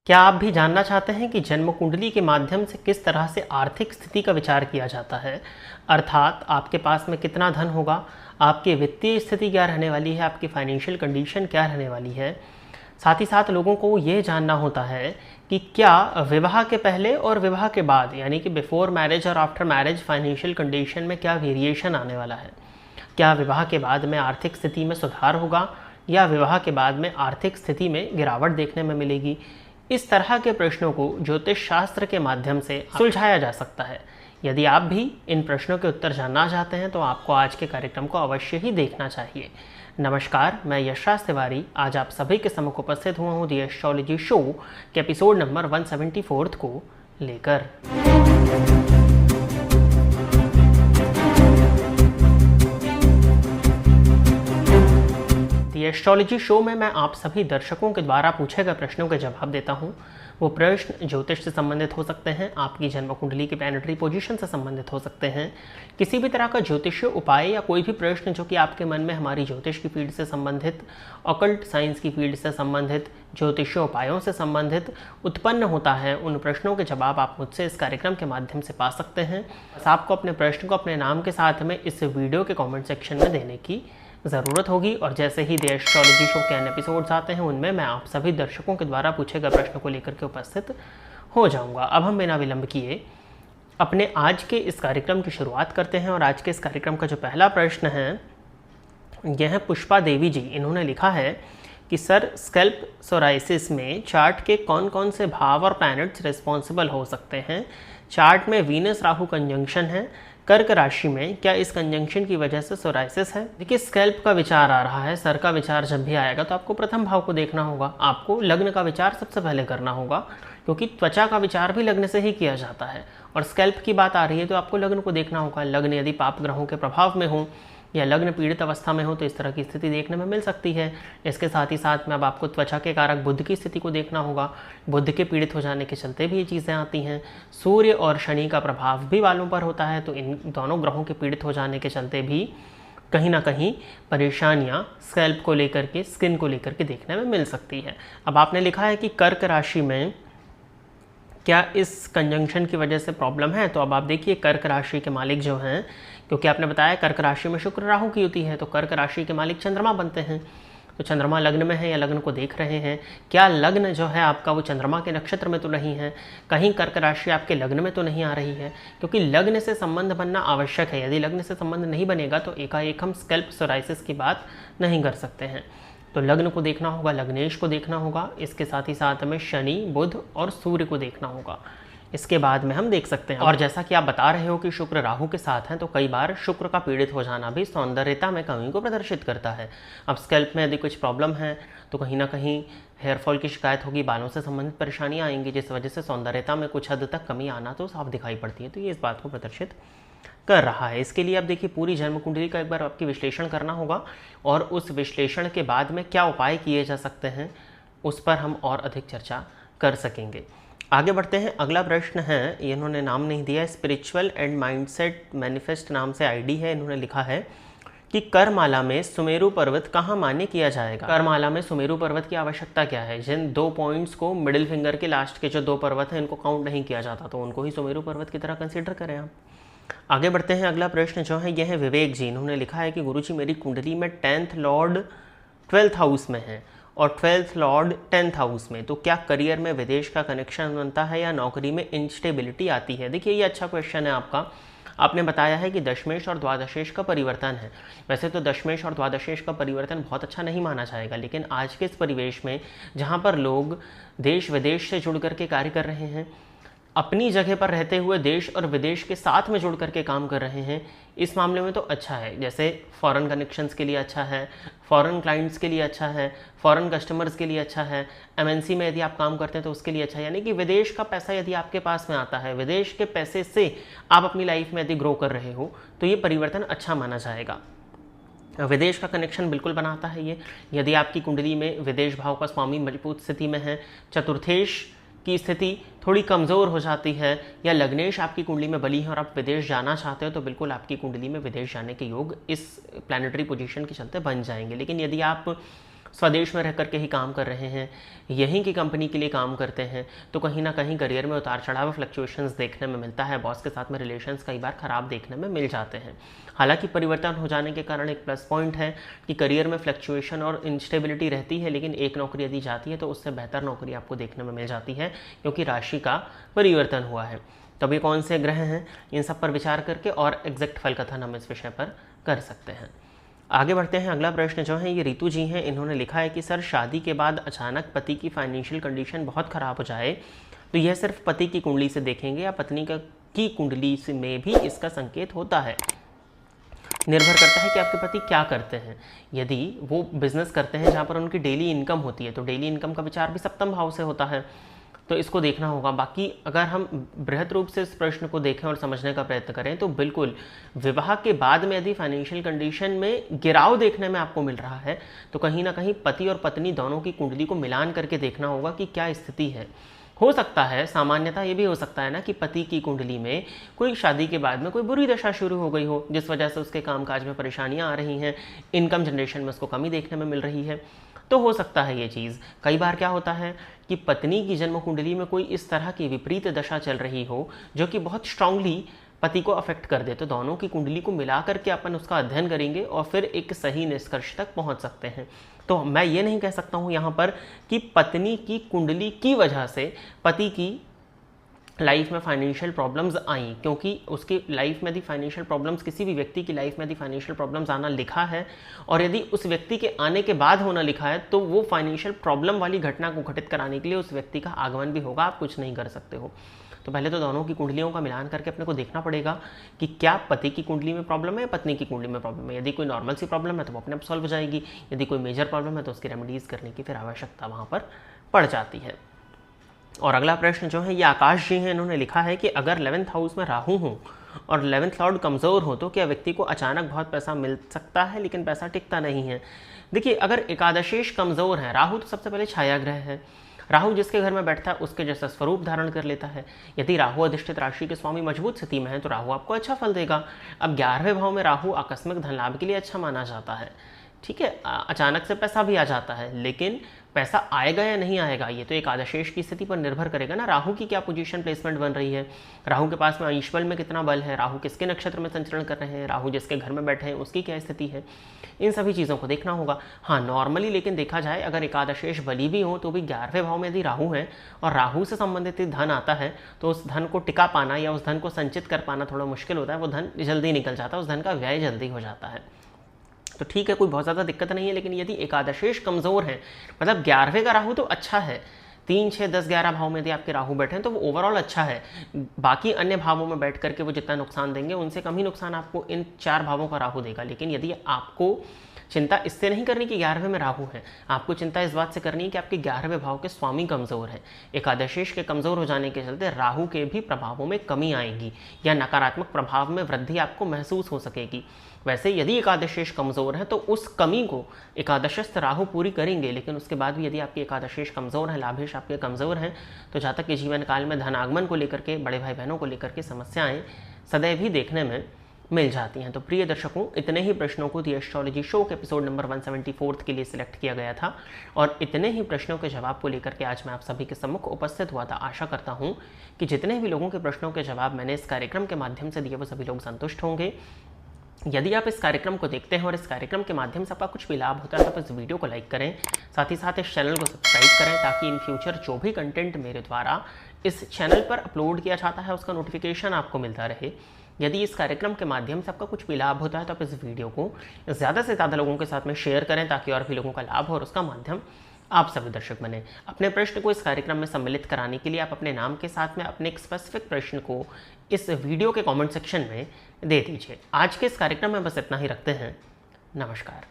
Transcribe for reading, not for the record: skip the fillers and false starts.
क्या आप भी जानना चाहते हैं कि जन्म कुंडली के माध्यम से किस तरह से आर्थिक स्थिति का विचार किया जाता है, अर्थात आपके पास में कितना धन होगा, आपकी वित्तीय स्थिति क्या रहने वाली है, आपकी फाइनेंशियल कंडीशन क्या रहने वाली है। साथ ही साथ लोगों को ये जानना होता है कि क्या विवाह के पहले और विवाह के बाद यानी कि बिफोर मैरिज और आफ्टर मैरिज फाइनेंशियल कंडीशन में क्या वेरिएशन आने वाला है। क्या विवाह के बाद में आर्थिक स्थिति में सुधार होगा या विवाह के बाद में आर्थिक स्थिति में गिरावट देखने में मिलेगी। इस तरह के प्रश्नों को ज्योतिष शास्त्र के माध्यम से सुलझाया जा सकता है। यदि आप भी इन प्रश्नों के उत्तर जानना चाहते हैं तो आपको आज के कार्यक्रम को अवश्य ही देखना चाहिए। नमस्कार, मैं यशराज तिवारी आज आप सभी के सम्मुख उपस्थित हुआ हूँ द एस्ट्रोलॉजी शो के एपिसोड नंबर 174 को लेकर। एस्ट्रोलॉजी शो में मैं आप सभी दर्शकों के द्वारा पूछे गए प्रश्नों के जवाब देता हूं। वो प्रश्न ज्योतिष से संबंधित हो सकते हैं, आपकी जन्म कुंडली की प्लैनेटरी पोजीशन से संबंधित हो सकते हैं, किसी भी तरह का ज्योतिषीय उपाय या कोई भी प्रश्न जो कि आपके मन में हमारी ज्योतिष की फील्ड से संबंधित, ऑकल्ट साइंस की फील्ड से संबंधित, ज्योतिषीय उपायों से संबंधित उत्पन्न होता है। उन प्रश्नों के जवाब आप मुझसे इस कार्यक्रम के माध्यम से पा सकते हैं। बस आपको अपने प्रश्न को अपने नाम के साथ में इस वीडियो के कॉमेंट सेक्शन में देने की ज़रूरत होगी और जैसे ही द एस्ट्रोलॉजी शो के अन्य एपिसोड्स आते हैं उनमें मैं आप सभी दर्शकों के द्वारा पूछे गए प्रश्नों को लेकर के उपस्थित हो जाऊंगा। अब हम बिना विलंब किए अपने आज के इस कार्यक्रम की शुरुआत करते हैं और आज के इस कार्यक्रम का जो पहला प्रश्न है यह है पुष्पा देवी जी। इन्होंने लिखा है कि सर, स्कैल्प सोराइसिस में चार्ट के कौन कौन से भाव और प्लैनेट्स रिस्पॉन्सिबल हो सकते हैं। चार्ट में वीनस राहु कंजंक्शन है कर्क राशि में, क्या इस कंजंक्शन की वजह से सोराइसिस है। देखिए, स्कैल्प का विचार आ रहा है, सर का विचार जब भी आएगा तो आपको प्रथम भाव को देखना होगा, आपको लग्न का विचार सबसे पहले करना होगा क्योंकि त्वचा का विचार भी लग्न से ही किया जाता है। और स्कैल्प की बात आ रही है तो आपको लग्न को देखना होगा। लग्न यदि पाप ग्रहों के प्रभाव में हो या लग्न पीड़ित अवस्था में हो तो इस तरह की स्थिति देखने में मिल सकती है। इसके साथ ही साथ में अब आपको त्वचा के कारक बुध की स्थिति को देखना होगा। बुध के पीड़ित हो जाने के चलते भी ये चीज़ें आती हैं। सूर्य और शनि का प्रभाव भी बालों पर होता है तो इन दोनों ग्रहों के पीड़ित हो जाने के चलते भी कहीं ना कहीं परेशानियां स्कैल्प को लेकर के, स्किन को लेकर के देखने में मिल सकती है। अब आपने लिखा है कि कर्क राशि में क्या इस कंजंक्शन की वजह से प्रॉब्लम है। तो अब आप देखिए, कर्क राशि के मालिक जो हैं, क्योंकि आपने बताया कर्क राशि में शुक्र राहु की युति है तो कर्क राशि के मालिक चंद्रमा बनते हैं। तो चंद्रमा लग्न में है या लग्न को देख रहे हैं, क्या लग्न जो है आपका वो चंद्रमा के नक्षत्र में तो नहीं है, कहीं कर्क राशि आपके लग्न में तो नहीं आ रही है, क्योंकि लग्न से संबंध बनना आवश्यक है। यदि लग्न से संबंध नहीं बनेगा तो एकाएक हम स्कैल्प सोराइसिस की बात नहीं कर सकते हैं। तो लग्न को देखना होगा, लग्नेश को देखना होगा, इसके साथ ही साथ में शनि, बुध और सूर्य को देखना होगा। इसके बाद में हम देख सकते हैं। और जैसा कि आप बता रहे हो कि शुक्र राहु के साथ हैं तो कई बार शुक्र का पीड़ित हो जाना भी सौंदर्यता में कमी को प्रदर्शित करता है। अब स्कैल्प में यदि कुछ प्रॉब्लम है तो कहीं ना कहीं हेयरफॉल की शिकायत होगी, बालों से संबंधित परेशानियां आएंगी जिस वजह से सौंदर्यता में कुछ हद तक कमी आना तो साफ दिखाई पड़ती है। तो ये इस बात को प्रदर्शित कर रहा है। इसके लिए आप देखिए, पूरी जन्म कुंडली का एक बार आपकी विश्लेषण करना होगा और उस विश्लेषण के बाद में क्या उपाय किए जा सकते हैं उस पर हम और अधिक चर्चा कर सकेंगे। आगे बढ़ते हैं। अगला प्रश्न है, इन्होंने नाम नहीं दिया, स्पिरिचुअल एंड माइंडसेट मैनिफेस्ट नाम से आईडी है। इन्होंने लिखा है कि करमाला में सुमेरु पर्वत कहाँ मान्य किया जाएगा। करमाला में सुमेरु पर्वत की आवश्यकता क्या है। जिन 2 पॉइंट्स को मिडिल फिंगर के लास्ट के जो 2 पर्वत हैं इनको काउंट नहीं किया जाता तो उनको ही सुमेरु पर्वत की तरह कंसिडर करें आप। आगे बढ़ते हैं। अगला प्रश्न जो है यह है विवेक जी। इन्होंने लिखा है कि गुरुजी, मेरी कुंडली में 10th लॉर्ड 12th हाउस में है और 12th लॉर्ड 10th हाउस में, तो क्या करियर में विदेश का कनेक्शन बनता है या नौकरी में इंस्टेबिलिटी आती है। देखिए, ये अच्छा क्वेश्चन है आपका। आपने बताया है कि दशमेश और द्वादशेश का परिवर्तन है। वैसे तो दशमेश और द्वादशेश का परिवर्तन बहुत अच्छा नहीं माना जाएगा, लेकिन आज के इस परिवेश में जहाँ पर लोग देश विदेश से जुड़ करके कार्य कर रहे हैं, अपनी जगह पर रहते हुए देश और विदेश के साथ में जुड़ करके काम कर रहे हैं, इस मामले में तो अच्छा है। जैसे फॉरेन कनेक्शंस के लिए अच्छा है, फॉरेन क्लाइंट्स के लिए अच्छा है, फॉरेन कस्टमर्स के लिए अच्छा है, एमएनसी में यदि आप काम करते हैं तो उसके लिए अच्छा है। यानी कि विदेश का पैसा यदि आपके पास में आता है, विदेश के पैसे से आप अपनी लाइफ में यदि ग्रो कर रहे हो तो ये परिवर्तन अच्छा माना जाएगा। विदेश का कनेक्शन बिल्कुल बनाता है ये। यदि आपकी कुंडली में विदेश भाव का स्वामी मजबूत स्थिति में है, चतुर्थेश की स्थिति थोड़ी कमज़ोर हो जाती है या लग्नेश आपकी कुंडली में बली है और आप विदेश जाना चाहते हो तो बिल्कुल आपकी कुंडली में विदेश जाने के योग इस प्लैनेटरी पोजीशन के चलते बन जाएंगे। लेकिन यदि आप स्वदेश में रह करके ही काम कर रहे हैं, यहीं की कंपनी के लिए काम करते हैं, तो कहीं ना कहीं करियर में उतार चढ़ाव फ्लक्चुएशंस देखने में मिलता है। बॉस के साथ में रिलेशंस कई बार ख़राब देखने में मिल जाते हैं। हालांकि परिवर्तन हो जाने के कारण एक प्लस पॉइंट है कि करियर में फ्लक्चुएशन और इंस्टेबिलिटी रहती है, लेकिन एक नौकरी यदि जाती है तो उससे बेहतर नौकरी आपको देखने में मिल जाती है, क्योंकि राशि का परिवर्तन हुआ है। तब ये कौन से ग्रह हैं, इन सब पर विचार करके और एग्जैक्ट फल कथन हम इस विषय पर कर सकते हैं। आगे बढ़ते हैं। अगला प्रश्न जो है ये रितु जी हैं, इन्होंने लिखा है कि सर शादी के बाद अचानक पति की फाइनेंशियल कंडीशन बहुत ख़राब हो जाए तो यह सिर्फ पति की कुंडली से देखेंगे या पत्नी की कुंडली से में भी इसका संकेत होता है? निर्भर करता है कि आपके पति क्या करते हैं। यदि वो बिजनेस करते हैं जहाँ पर उनकी डेली इनकम होती है तो डेली इनकम का विचार भी सप्तम भाव से होता है, तो इसको देखना होगा। बाकी अगर हम बृहद रूप से इस प्रश्न को देखें और समझने का प्रयत्न करें तो बिल्कुल विवाह के बाद में यदि फाइनेंशियल कंडीशन में गिराव देखने में आपको मिल रहा है तो कहीं ना कहीं पति और पत्नी दोनों की कुंडली को मिलान करके देखना होगा कि क्या स्थिति है। हो सकता है, सामान्यतः ये भी हो सकता है ना कि पति की कुंडली में कोई शादी के बाद में कोई बुरी दशा शुरू हो गई हो, जिस वजह से उसके कामकाज में परेशानियां आ रही हैं, इनकम जनरेशन में उसको कमी देखने में मिल रही है, तो हो सकता है ये चीज़। कई बार क्या होता है कि पत्नी की जन्म कुंडली में कोई इस तरह की विपरीत दशा चल रही हो जो कि बहुत स्ट्रांगली पति को अफेक्ट कर दे, तो दोनों की कुंडली को मिला करके अपन उसका अध्ययन करेंगे और फिर एक सही निष्कर्ष तक पहुंच सकते हैं। तो मैं ये नहीं कह सकता हूं यहाँ पर कि पत्नी की कुंडली की वजह से पति की लाइफ में फाइनेंशियल प्रॉब्लम्स आई, क्योंकि उसकी लाइफ में यदि फाइनेंशियल प्रॉब्लम्स, किसी भी व्यक्ति की लाइफ में यदि फाइनेंशियल प्रॉब्लम्स आना लिखा है और यदि उस व्यक्ति के आने के बाद होना लिखा है तो वो फाइनेंशियल प्रॉब्लम वाली घटना को घटित कराने के लिए उस व्यक्ति का आगमन भी होगा, आप कुछ नहीं कर सकते हो। तो पहले तो दोनों की कुंडलियों का मिलान करके अपने को देखना पड़ेगा कि क्या पति की कुंडली में प्रॉब्लम है या पत्नी की कुंडली में प्रॉब्लम है। यदि कोई नॉर्मल सी प्रॉब्लम है तो वो अपने आप सॉल्व हो जाएगी, यदि कोई मेजर प्रॉब्लम है तो उसकी रेमेडीज़ करने की फिर आवश्यकता वहाँ पर पड़ जाती है। और अगला प्रश्न जो है ये आकाश जी हैं, इन्होंने लिखा है कि अगर 11th हाउस में राहु हो और 11th लॉर्ड कमज़ोर हो तो क्या व्यक्ति को अचानक बहुत पैसा मिल सकता है लेकिन पैसा टिकता नहीं है? देखिए, अगर एकादशेश कमज़ोर है, राहु तो सबसे पहले छाया ग्रह है, राहु जिसके घर में बैठता है उसके जैसा स्वरूप धारण कर लेता है। यदि राहु अधिष्ठित राशि के स्वामी मजबूत स्थिति में है तो राहु आपको अच्छा फल देगा। अब 11वें भाव में राहु आकस्मिक धन लाभ के लिए अच्छा माना जाता है, ठीक है, अचानक से पैसा भी आ जाता है, लेकिन पैसा आएगा या नहीं आएगा ये तो एकादशेश की स्थिति पर निर्भर करेगा ना। राहु की क्या पोजीशन प्लेसमेंट बन रही है, राहु के पास में अंश बल में कितना बल है, राहु किसके नक्षत्र में संचरण कर रहे हैं, राहु जिसके घर में बैठे हैं उसकी क्या स्थिति है, इन सभी चीज़ों को देखना होगा। हाँ, नॉर्मली लेकिन देखा जाए अगर एकादशेश बली भी हो तो भी 11वें भाव में यदि राहु है और राहु से संबंधित धन आता है तो उस धन को टिका पाना या उस धन को संचित कर पाना थोड़ा मुश्किल होता है, वो धन जल्दी निकल जाता है, उस धन का व्यय जल्दी हो जाता है। तो ठीक है, कोई बहुत ज़्यादा दिक्कत नहीं है, लेकिन यदि एकादशेश कमज़ोर है, मतलब 11वें का राहु तो अच्छा है, 3, 6, 10, 11 भाव में यदि आपके राहु बैठे हैं तो वो ओवरऑल अच्छा है। बाकी अन्य भावों में बैठ करके वो जितना नुकसान देंगे उनसे कम ही नुकसान आपको इन 4 भावों का राहु देगा। लेकिन यदि आपको चिंता इससे नहीं करनी कि 11वें में राहु है, आपको चिंता इस बात से करनी है कि आपके 11वें भाव के स्वामी कमज़ोर है। एकादशेश के कमज़ोर हो जाने के चलते राहु के भी प्रभावों में कमी आएगी या नकारात्मक प्रभाव में वृद्धि आपको महसूस हो सकेगी। वैसे यदि एकादशेश कमज़ोर है तो उस कमी को एकादशस्थ राहु पूरी करेंगे, लेकिन उसके बाद भी यदि आपकी एकादशेश कमज़ोर है, लाभेश आपके कमज़ोर हैं, तो जातक के जीवन काल में धन आगमन को लेकर के, बड़े भाई बहनों को लेकर के समस्याएं सदैव ही देखने में मिल जाती हैं। तो प्रिय दर्शकों, इतने ही प्रश्नों को दी एस्ट्रोलॉजी शो के एपिसोड नंबर 174 के लिए सिलेक्ट किया गया था और इतने ही प्रश्नों के जवाब को लेकर के आज मैं आप सभी के सम्मुख उपस्थित हुआ था। आशा करता हूं कि जितने भी लोगों के प्रश्नों के जवाब मैंने इस कार्यक्रम के माध्यम से दिए वो सभी लोग संतुष्ट होंगे। यदि आप इस कार्यक्रम को देखते हैं और इस कार्यक्रम के माध्यम से आपका कुछ भी लाभ होता है तो आप इस वीडियो को लाइक करें, साथ ही साथ इस चैनल को सब्सक्राइब करें ताकि इन फ्यूचर जो भी कंटेंट मेरे द्वारा इस चैनल पर अपलोड किया जाता है उसका नोटिफिकेशन आपको मिलता रहे। यदि इस कार्यक्रम के माध्यम से आपका कुछ भी लाभ होता है तो आप इस वीडियो को ज़्यादा से ज़्यादा लोगों के साथ में शेयर करें ताकि और भी लोगों का लाभ हो और उसका माध्यम आप सभी दर्शक बने। अपने प्रश्न को इस कार्यक्रम में सम्मिलित कराने के लिए आप अपने नाम के साथ में अपने एक स्पेसिफिक प्रश्न को इस वीडियो के कमेंट सेक्शन में दे दीजिए। आज के इस कार्यक्रम में बस इतना ही रखते हैं। नमस्कार।